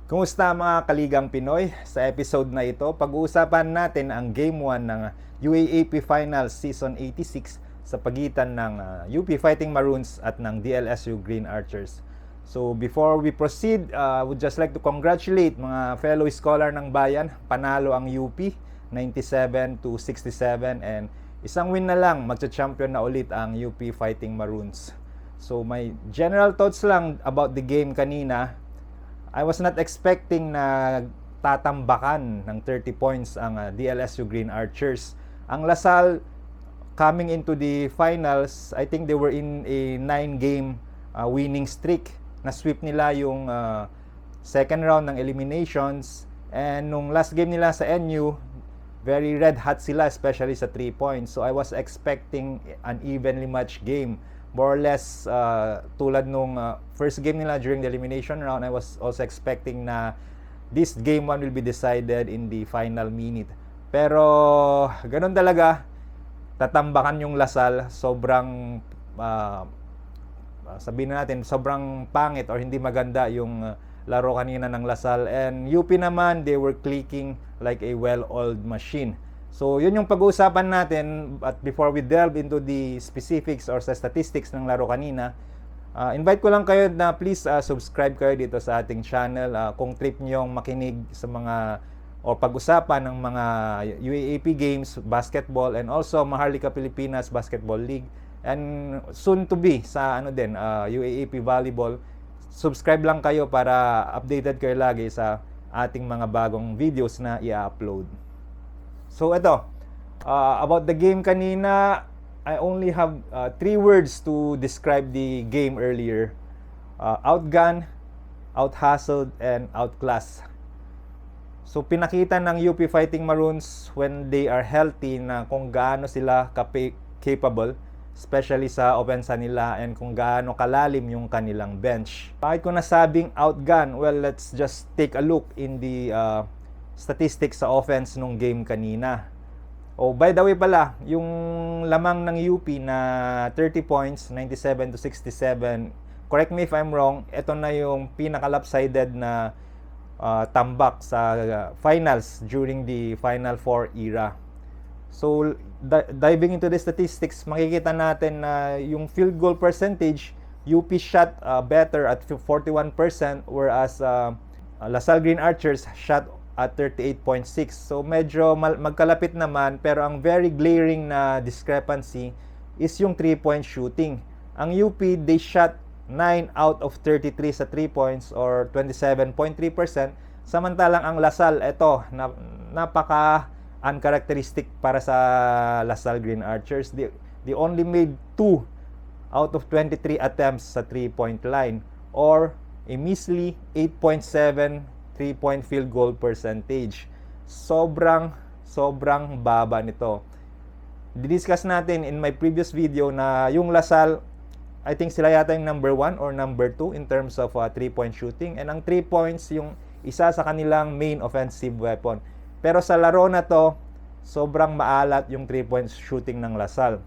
Kumusta mga kaligang Pinoy? Sa episode na ito, pag-uusapan natin ang Game 1 ng UAAP Finals Season 86 sa pagitan ng UP Fighting Maroons at ng DLSU Green Archers. So before we proceed, I would just like to congratulate mga fellow scholar ng bayan. Panalo ang UP 97-67 and isang win na lang, magcha-champion na ulit ang UP Fighting Maroons. So my general thoughts lang about the game kanina. I was not expecting na tatambakan ng 30 points ang DLSU Green Archers. Ang Lasal, coming into the finals, I think they were in a 9-game winning streak. Na-sweep nila yung second round ng eliminations. And nung last game nila sa NU, very red hot sila, especially sa 3 points. So I was expecting an evenly matched game. More or less, tulad nung first game nila during the elimination round, I was also expecting na this game 1 will be decided in the final minute. Pero, ganun talaga, tatambakan yung Lasal, sobrang, sabihin natin, sobrang pangit or hindi maganda yung laro kanina ng Lasal. And UP naman, they were clicking like a well-oiled machine. So, yun yung pag-uusapan natin. But before we delve into the specifics or sa statistics ng laro kanina, invite ko lang kayo na please subscribe kayo dito sa ating channel. Kung trip nyo makinig sa mga o pag-usapan ng mga UAAP games, basketball, and also Maharlika Pilipinas Basketball League. And soon to be sa UAAP Volleyball. Subscribe lang kayo para updated kayo lagi sa ating mga bagong videos na i-upload. So ito, about the game kanina, I only have 3 words to describe the game earlier. Outgun, out-hustled, and outclassed. So pinakita ng UP Fighting Maroons when they are healthy na kung gaano sila capable, especially sa offense nila, and kung gaano kalalim yung kanilang bench. Bakit ko nasabing outgun? Well, let's just take a look in the statistics sa offense nung game kanina. Oh, by the way pala, yung lamang ng UP na 30 points, 97-67, correct me if I'm wrong, ito na yung pinaka-lopsided na tambak sa finals during the Final Four era. So, diving into the statistics, makikita natin na yung field goal percentage, UP shot better at 41%, whereas Lasal Green Archers shot at 38.6. So medyo magkalapit naman, pero ang very glaring na discrepancy is yung 3-point shooting. Ang UP, they shot 9 out of 33 sa 3 points or 27.3%. Samantalang ang Lasal, ito, napaka uncharacteristic para sa Lasal Green Archers. They only made 2 out of 23 attempts sa 3-point line or a measly 8.7 3-point field goal percentage. Sobrang baba nito. Didiscuss natin in my previous video na yung Lasal, I think sila yata yung number 1 or number 2 in terms of 3-point shooting. And ang 3 points yung isa sa kanilang main offensive weapon. Pero sa laro na to, sobrang maalat yung 3-point shooting ng Lasal.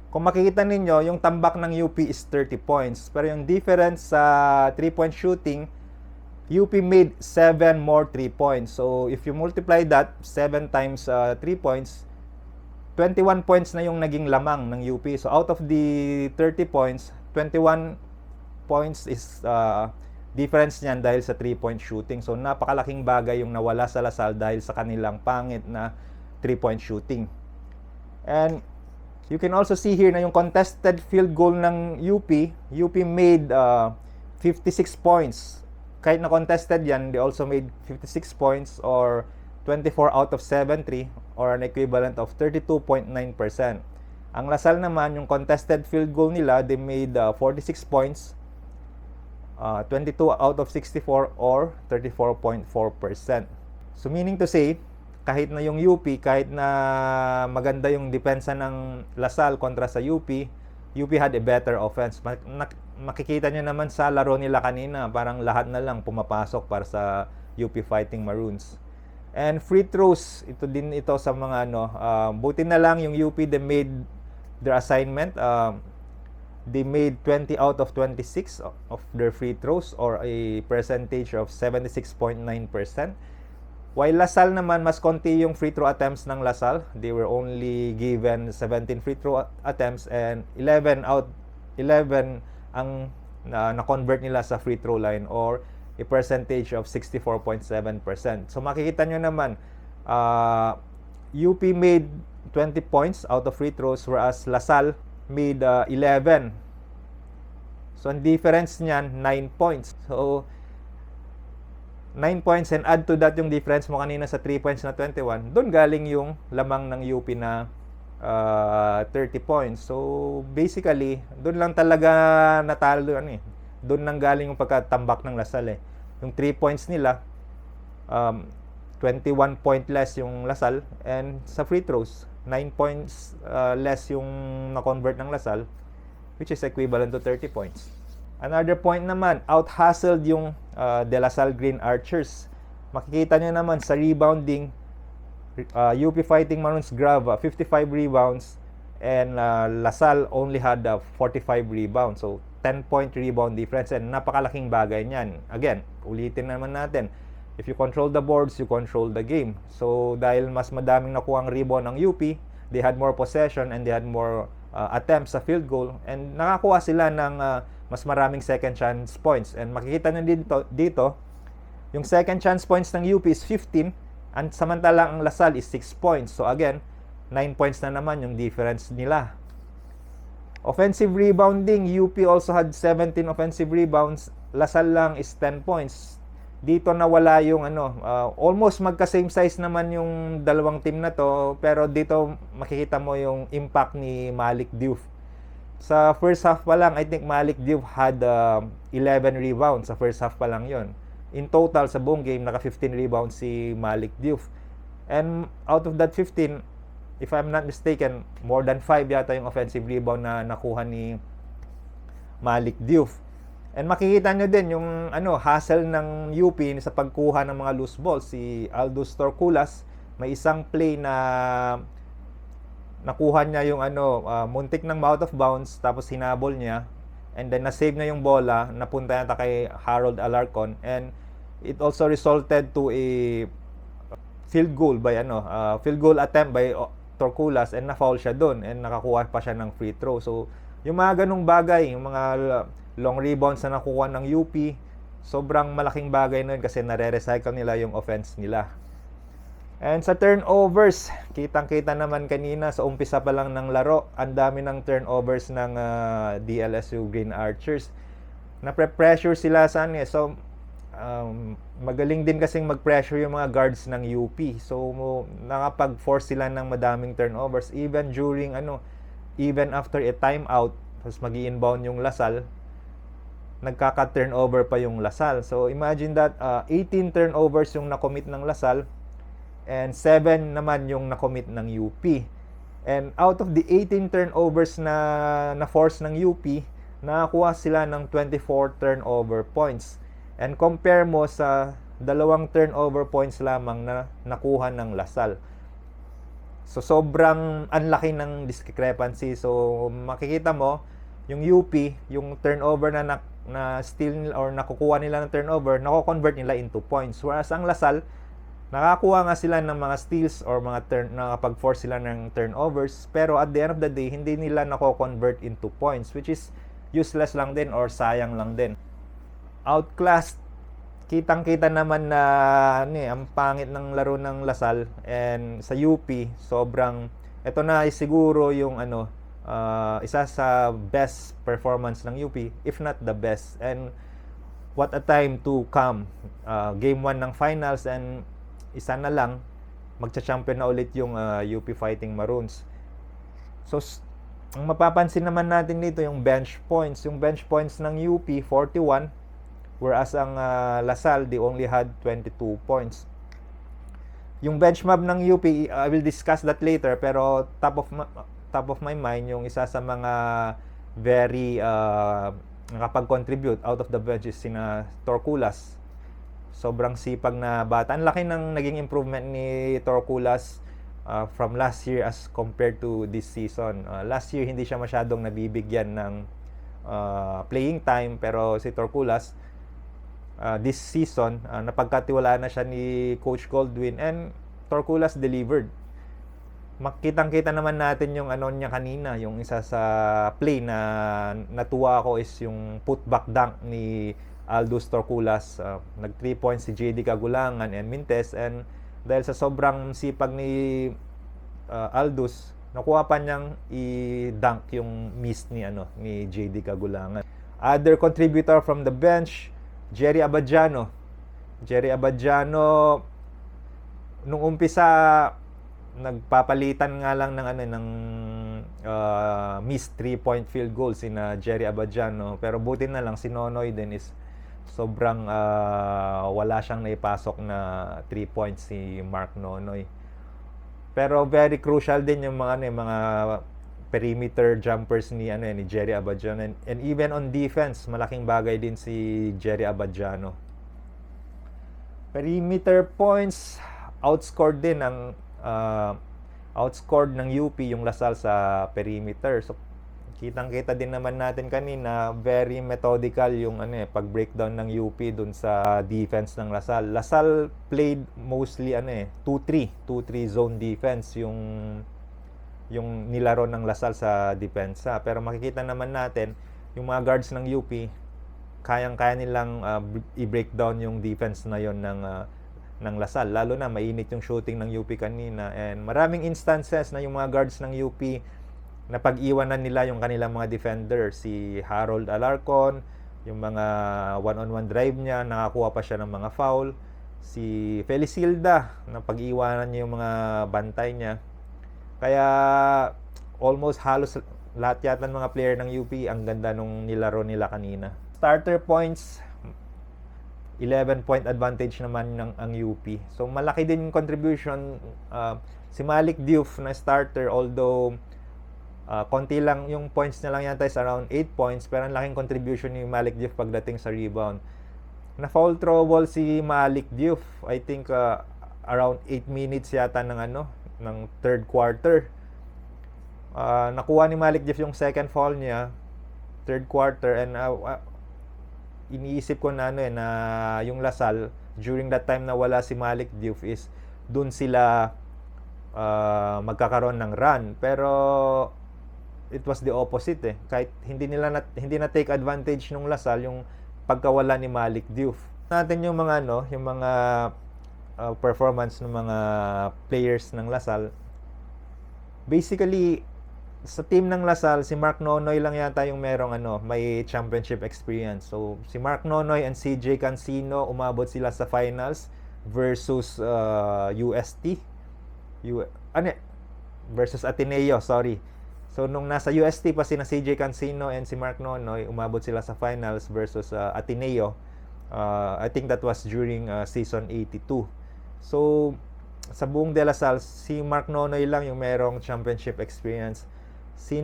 Kung makikita ninyo, yung tambak ng UP is 30 points. Pero yung difference sa 3-point shooting, UP made 7 more 3 points. So, if you multiply that, 7 times 3 points, 21 points na yung naging lamang ng UP. So, out of the 30 points, 21 points is difference niyan dahil sa 3-point shooting. So, napakalaking bagay yung nawala sa Lasal dahil sa kanilang pangit na 3-point shooting. And you can also see here na yung contested field goal ng UP made 56 points. Kahit na contested yan, they also made 56 points or 24 out of 73 or an equivalent of 32.9%. Ang Lasal naman, yung contested field goal nila, they made 46 points, 22 out of 64 or 34.4%. So meaning to say, kahit na yung UP, kahit na maganda yung depensa ng Lasal kontra sa UP had a better offense. Makikita nyo naman sa laro nila kanina, parang lahat na lang pumapasok para sa UP Fighting Maroons. And free throws, ito sa mga buti na lang yung UP, they made their assignment. they made 20 out of 26 of their free throws, or a percentage of 76.9%. While Lasal naman, mas konti yung free throw attempts ng Lasal. They were only given 17 free throw attempts, and 11 ang na-convert nila sa free throw line, or a percentage of 64.7%. So makikita nyo naman, UP made 20 points out of free throws, whereas Lasal made 11. So ang difference niyan, 9 points. So 9 points, and add to that yung difference mo kanina sa 3 points na 21, doon galing yung lamang ng UP na 30 points. So basically, doon lang talaga natalo doon nang galing yung pagkatambak ng Lasal Yung 3 points nila, 21 point less yung Lasal, and sa free throws 9 points less yung na-convert ng Lasal, which is equivalent to 30 points. Another point naman, out-hustled yung De La Salle Green Archers. Makikita nyo naman sa rebounding, UP Fighting Maroons grab 55 rebounds, and Lasal only had 45 rebounds. So 10-point rebound difference, and napakalaking bagay niyan. Again, ulitin naman natin, if you control the boards, you control the game. So dahil mas madaming nakuha ang rebound ng UP, they had more possession and they had more attempts sa field goal, and nakakuha sila ng mas maraming second chance points. And makikita nyo dito, yung second chance points ng UP is 15, and samantalang ang Lasal is 6 points. So again, 9 points na naman yung difference nila. Offensive rebounding, UP also had 17 offensive rebounds. Lasal lang is 10 points. Dito nawala yung almost magka-same size naman yung dalawang team na to, pero dito makikita mo yung impact ni Malik Diouf. Sa first half pa lang, I think Malik Diouf had 11 rebounds. Sa first half pa lang yon. In total, sa buong game, naka 15 rebounds si Malik Diouf. And out of that 15, if I'm not mistaken, more than 5 yata yung offensive rebound na nakuha ni Malik Diouf. And makikita nyo din yung hustle ng UP sa pagkuha ng mga loose balls. Si Aldous Torculas, may isang play na nakuha niya yung muntik ng out of bounds, tapos hinabol niya, and then na-save na yung bola, napunta yata kay Harold Alarcon, and it also resulted to a field goal attempt by Torculas, and na-foul siya doon, and nakakuha pa siya ng free throw. So yung mga ganung bagay, yung mga long rebounds na nakuha ng UP, sobrang malaking bagay na yun kasi nare-recycle nila yung offense nila. And sa turnovers, kitang-kita naman kanina sa umpisa pa lang ng laro, ang dami ng turnovers ng DLSU Green Archers. Napre-pressure sila sa So magaling din kasing mag-pressure yung mga guards ng UP. So nakapag-force sila ng madaming turnovers even during even after a timeout, tapos magi-inbound yung Lasal, nagkaka-turnover pa yung Lasal. So imagine that 18 turnovers yung na-commit ng Lasal, and 7 naman yung na-commit ng UP. And out of the 18 turnovers na force ng UP, nakakuha sila ng 24 turnover points. And compare mo sa 2 turnover points lamang na nakuha ng Lasal. So sobrang anlaki ng discrepancy. So makikita mo, yung UP, yung turnover na steal or nakukuha nila ng turnover, nako-convert nila into points. Whereas ang Lasal, nakakuha nga sila ng mga steals or mga nakapag-force sila ng turnovers, pero at the end of the day, hindi nila nako-convert into points, which is useless lang din or sayang lang din. Outclassed, kitang-kita naman na ang pangit ng laro ng Lasal, and sa UP, sobrang, ito na siguro yung isa sa best performance ng UP, if not the best. And what a time to come. Game 1 ng finals, and isa na lang, magcha-champion na ulit yung UP Fighting Maroons. So, ang mapapansin naman natin dito, yung bench points. Yung bench points ng UP, 41, whereas ang Lasal, they only had 22 points. Yung bench mob ng UP, I will discuss that later, pero top of my mind, yung isa sa mga very nakapag-contribute out of the bench is sina Torculas. Sobrang sipag na bata. Ang laki ng naging improvement ni Torculas from last year as compared to this season. Last year, hindi siya masyadong nabibigyan ng playing time, pero si Torculas this season napagkatiwalaan na siya ni Coach Goldwin, and Torculas delivered. Makitang-kita naman natin yung ano niya kanina, yung isa sa play na natuwa ako is yung putback dunk ni Aldous Torculas. Nag 3 points si JD Cagulangan and Mintes, and dahil sa sobrang sipag ni Aldous, nakuha pa niyang i-dunk yung miss ni JD Cagulangan. Other contributor from the bench, Jerry Abadiano. Jerry Abadiano nung umpisa nagpapalitan nga lang ng missed 3-point field goal sina Jerry Abadiano, pero buti na lang si Nonoy din is sobrang wala siyang naipasok na 3 points si Mark Nonoy. Pero very crucial din yung mga perimeter jumpers ni Jerry Abadiano, and even on defense malaking bagay din si Jerry Abadiano. Perimeter points, outscored ng UP yung Lasal sa perimeter. So kitang-kita din naman natin kanina, very methodical yung pag-breakdown ng UP dun sa defense ng Lasal. Lasal played mostly 2-3 zone defense yung nilaro ng Lasal sa depensa. Pero makikita naman natin yung mga guards ng UP, kayang-kaya nilang i-breakdown yung defense na yon ng Lasal. Lalo na mainit yung shooting ng UP kanina, and maraming instances na yung mga guards ng UP na pag-iwanan nila yung kanilang mga defender. Si Harold Alarcon, yung mga one-on-one drive niya, nakakuha pa siya ng mga foul. Si Felicilda, na pag-iwanan niya yung mga bantay niya. Kaya almost halos lahat yata ng mga player ng UP ang ganda nung nilaro nila kanina. Starter points, 11-point advantage naman ang UP. So malaki din yung contribution. Si Malik Diouf na starter, although konti lang yung points niya lang yata is around 8 points, pero ang laking contribution ni Malik Diouf pagdating sa rebound. Na foul trouble si Malik Diouf, I think around 8 minutes yata ng third quarter. Nakuha ni Malik Diouf yung second foul niya third quarter, and iniisip ko na yung Lasal during that time na wala si Malik Diouf is dun sila magkakaroon ng run, pero it was the opposite kahit hindi na take advantage nung Lasal yung pagkawala ni Malik Diouf. Natin yung mga performance ng mga players ng Lasal. Basically sa team ng Lasal, si Mark Nonoy lang yata yung may championship experience. So si Mark Nonoy and CJ Cancino, umabot sila sa finals versus UST versus Ateneo, sorry. So nung nasa UST pa sina CJ Cancino and si Mark Nonoy, umabot sila sa finals versus Ateneo. I think that was during season 82. So sa buong De La Salle, si Mark Nonoy lang yung merong championship experience. Si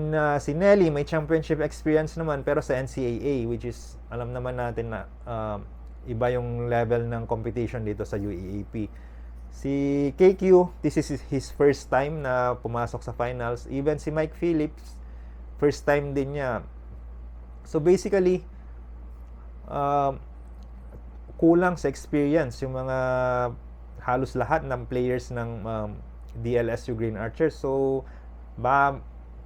Nelly may championship experience naman, pero sa NCAA, which is alam naman natin na iba yung level ng competition dito sa UAAP. Si KQ, this is his first time na pumasok sa finals. Even si Mike Phillips, first time din niya. So basically, kulang sa experience yung mga halos lahat ng players ng DLSU Green Archers. So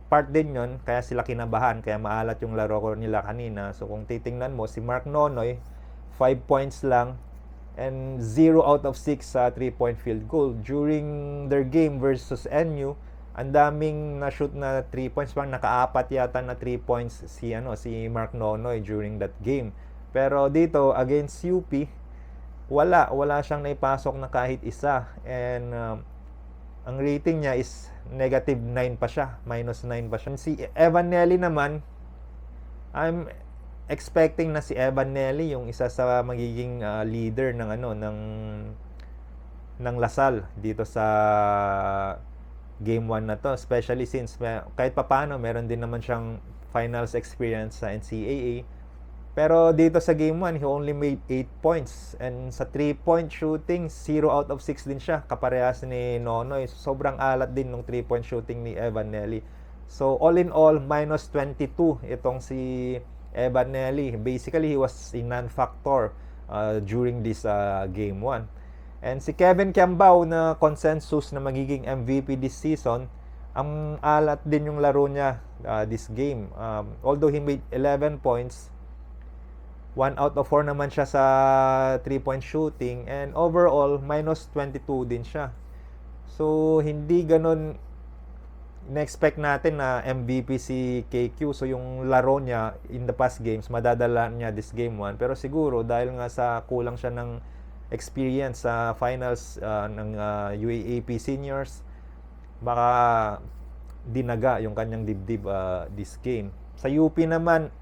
part din yun, kaya sila kinabahan, kaya maalat yung laro ko nila kanina. So kung titingnan mo, si Mark Nonoy 5 points lang and 0 out of 6 sa 3-point field goal. During their game versus NU, ang daming na-shoot na 3 points, parang naka-apat yata na 3 points si Mark Nonoy during that game. Pero dito against UP, wala siyang naipasok na kahit isa, and ang rating niya is negative 9 pa siya, minus 9 pa siya. Si Evan Nelly naman, I'm expecting na si Evan Nelly yung isa sa magiging leader ng Lasal dito sa game 1 na to, especially since kahit papaano meron din naman siyang finals experience sa NCAA. Pero dito sa game 1, he only made 8 points. And sa 3-point shooting, 0 out of 6 din siya, kaparehas ni Nonoy. Sobrang alat din ng 3-point shooting ni Evan Nelly. So all in all, minus 22 itong si Evan Nelly. Basically, he was a non-factor during this Game 1. And si Kevin Kiambao na consensus na magiging MVP this season, ang alat din yung laro niya this game. Although he made 11 points, 1 out of 4 naman siya sa 3-point shooting, and overall, minus 22 din siya. So, hindi ganun na-expect natin na MVP si KQ. So, yung laro niya in the past games, madadala niya this Game 1. Pero siguro, dahil nga sa kulang siya ng experience sa finals ng UAAP Seniors, baka dinaga yung kanyang dibdib this game. Sa UP naman,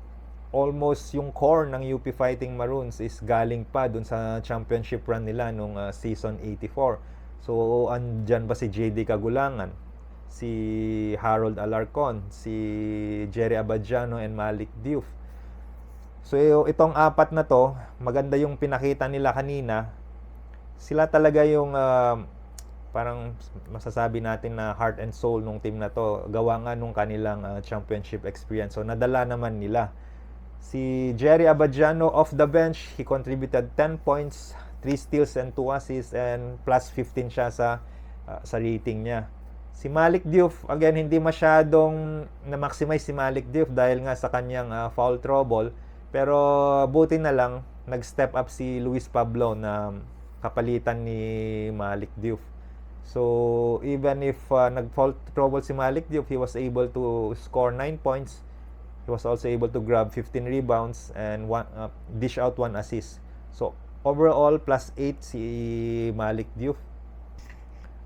almost yung core ng UP Fighting Maroons is galing pa dun sa championship run nila nung season 84. So, andyan ba si JD Kagulangan, si Harold Alarcon, si Jerry Abadjano, and Malik Diouf. So, itong apat na to, maganda yung pinakita nila kanina. Sila talaga yung parang masasabi natin na heart and soul nung team na to. Gawa nga nung kanilang championship experience. So, nadala naman nila. Si Jerry Abadjano off the bench, he contributed 10 points, 3 steals and 2 assists, and plus 15 siya sa rating niya. Si Malik Diouf, again, hindi masyadong na-maximize si Malik Diouf dahil nga sa kanyang foul trouble. Pero buti na lang, nag-step up si Luis Pablo na kapalitan ni Malik Diouf. So, even if nag-foul trouble si Malik Diouf, he was able to score 9 points. He was also able to grab 15 rebounds and dish out 1 assist. So, overall, plus 8 si Malik Diouf.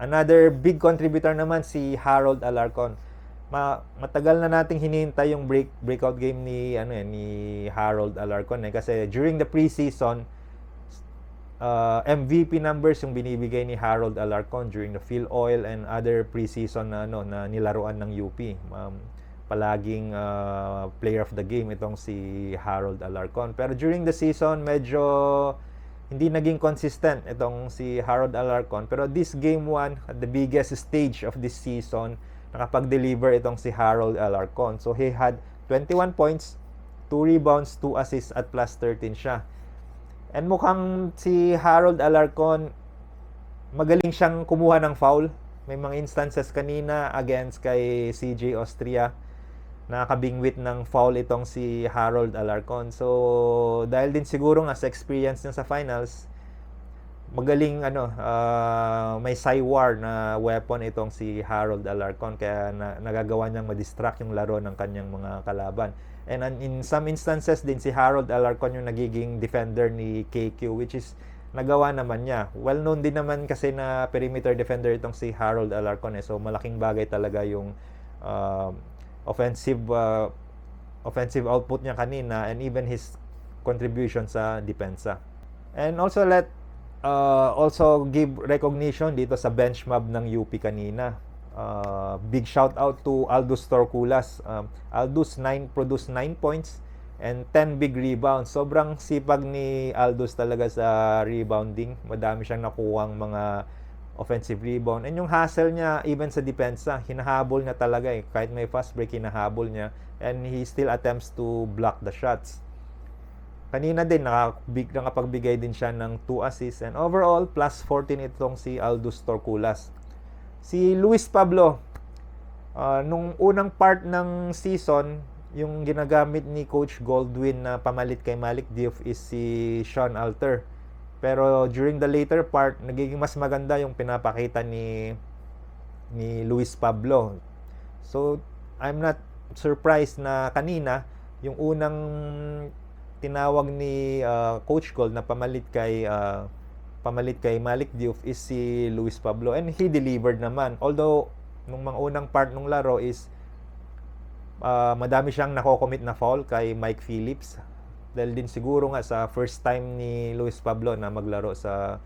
Another big contributor naman si Harold Alarcon. Matagal na nating hinihintay yung breakout game ni Harold Alarcon kasi during the preseason, MVP numbers yung binibigay ni Harold Alarcon during the Phil Oil and other preseason na nilaruan ng UP. Palaging player of the game itong si Harold Alarcon. Pero during the season, medyo hindi naging consistent itong si Harold Alarcon. Pero this Game 1, at the biggest stage of this season, nakapag-deliver itong si Harold Alarcon. So, he had 21 points, 2 rebounds, 2 assists, at plus 13 siya. And mukhang si Harold Alarcon, magaling siyang kumuha ng foul. May mga instances kanina against kay CJ Austria, nakabingwit ng foul itong si Harold Alarcon. So, dahil din siguro nga sa experience niya sa finals, magaling may Cywar na weapon itong si Harold Alarcon, kaya nagagawa niyang ma-distract yung laro ng kanyang mga kalaban. And in some instances din, si Harold Alarcon yung nagiging defender ni KQ, which is nagawa naman niya. Well-known din naman kasi na perimeter defender itong si Harold Alarcon. So, malaking bagay talaga yung offensive output niya kanina, and even his contribution sa depensa. And also also give recognition dito sa bench mob ng UP kanina. Big shout out to Aldous Torculas. Aldous produced 9 points and 10 big rebounds. Sobrang sipag ni Aldous talaga sa rebounding. Madami siyang nakuhang mga offensive rebound. And yung hustle niya, even sa depensa, hinahabol niya talaga eh. Kahit may fast break, hinahabol niya. And he still attempts to block the shots. Kanina din, nakapagbigay din siya ng 2 assists. And overall, plus 14 itong si Aldous Torculas. Si Luis Pablo, nung unang part ng season, yung ginagamit ni Coach Goldwyn na pamalit kay Malik Diouf is si Sean Alter. Pero during the later part, nagiging mas maganda yung pinapakita ni Luis Pablo. So, I'm not surprised na kanina, yung unang tinawag ni Coach Gold na pamalit kay Malik Diouf is si Luis Pablo. And he delivered naman. Although, nung mga unang part ng laro is madami siyang nako-commit na foul kay Mike Phillips. Dahil din siguro nga sa first time ni Luis Pablo na maglaro sa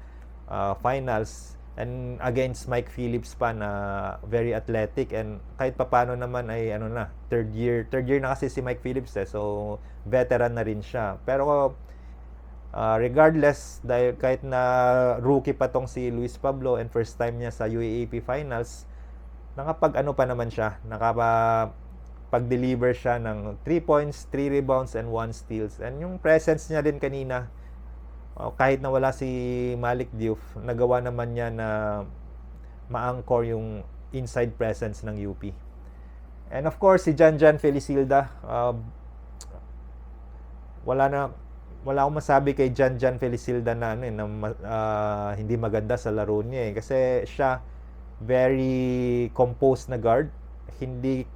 finals and against Mike Phillips pa na very athletic, and kahit papano naman ay third year na kasi si Mike Phillips so veteran na rin siya. Pero regardless, dahil kahit na rookie pa tong si Luis Pablo and first time niya sa UAAP finals, pa naman siya, nakapag-deliver siya ng 3 points, 3 rebounds, and 1 steals. And yung presence niya din kanina, kahit na wala si Malik Diouf, nagawa naman niya na ma-anchor yung inside presence ng UP. And of course, si Janjan Felicilda, wala akong masabi kay Janjan Felicilda na hindi maganda sa laro niya kasi siya very composed na guard.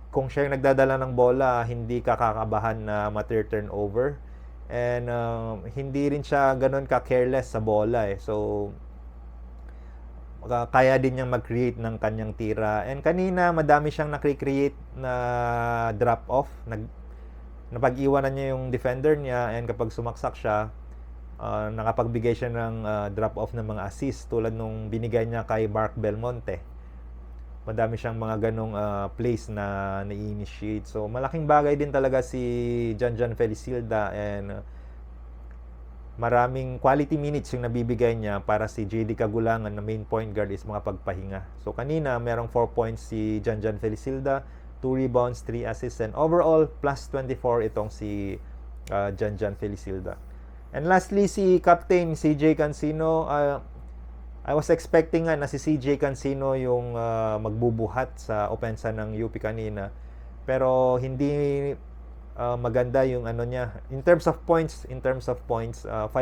Kung siya yung nagdadala ng bola, hindi kakakabahan na ma-turnover. And hindi rin siya ganun ka-careless sa bola So kaya din niyang mag-create ng kanyang tira. And kanina, madami siyang nakre-create na drop-off. Napag-iwanan niya yung defender niya, and kapag sumaksak siya, nakapagbigay siya ng drop-off ng mga assist tulad nung binigay niya kay Mark Belmonte. Madami siyang mga ganong plays na na-initiate. So, malaking bagay din talaga si Janjan Felicilda, and maraming quality minutes yung nabibigay niya para si JD Kagulangan na main point guard is mga pagpahinga. So kanina, merong 4 points si Janjan Felicilda, 2 rebounds, 3 assists, and overall, plus 24 itong si Janjan Felicilda. And lastly, si Captain CJ Cancino. I was expecting nga na si CJ Cancino yung magbubuhat sa opensa ng UP kanina. Pero hindi maganda yung niya. In terms of points, 5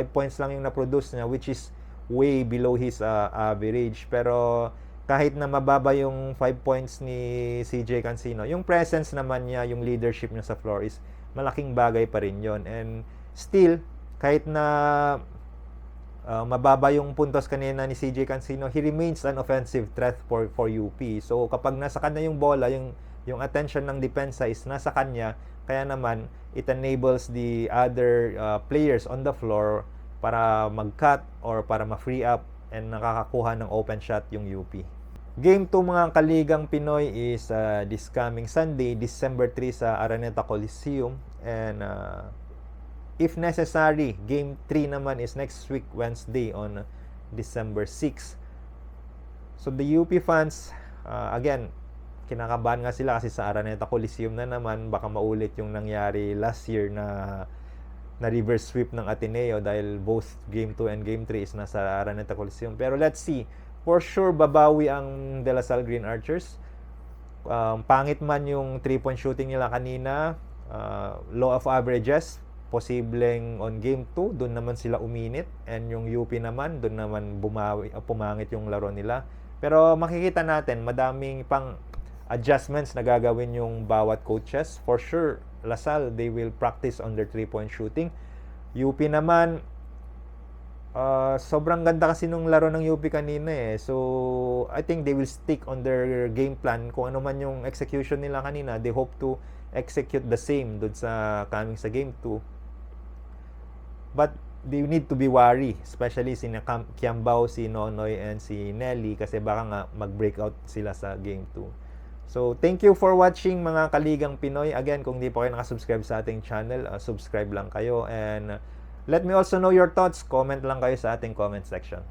points lang yung na-produce niya, which is way below his average. Pero kahit na mababa yung 5 points ni CJ Cancino, yung presence naman niya, yung leadership niya sa floor is malaking bagay pa rin yon. And still, kahit na mababa yung puntos kanina ni CJ Cancino, he remains an offensive threat for UP. So kapag nasa kanya yung bola, yung attention ng depensa is nasa kanya, kaya naman it enables the other players on the floor para mag-cut or para ma-free up and nakakakuha ng open shot yung UP. Game 2 mga kaligang Pinoy is this coming Sunday, December 3 sa Araneta Coliseum, and if necessary, Game 3 naman is next week Wednesday on December 6. So the UP fans, again, kinakabahan nga sila kasi sa Araneta Coliseum na naman, baka maulit yung nangyari last year na reverse sweep ng Ateneo dahil both Game 2 and Game 3 is nasa Araneta Coliseum. Pero let's see. For sure, babawi ang De La Salle Green Archers. Pangit man yung 3-point shooting nila kanina, law of averages, posibleng on Game 2, doon naman sila uminit. And yung UP naman, doon naman pumangit yung laro nila. Pero makikita natin, madaming pang adjustments na gagawin yung bawat coaches. For sure, La Salle, they will practice on their 3-point shooting. UP naman, sobrang ganda kasi nung laro ng UP kanina So, I think they will stick on their game plan. Kung ano man yung execution nila kanina, they hope to execute the same doon sa coming sa Game 2. But they need to be wary, especially si Kiambao, si Nonoy, and si Nelly, kasi baka nga mag-breakout sila sa Game 2. So, thank you for watching mga kaligang Pinoy. Again, kung di pa kayo nakasubscribe sa ating channel, subscribe lang kayo. And let me also know your thoughts. Comment lang kayo sa ating comment section.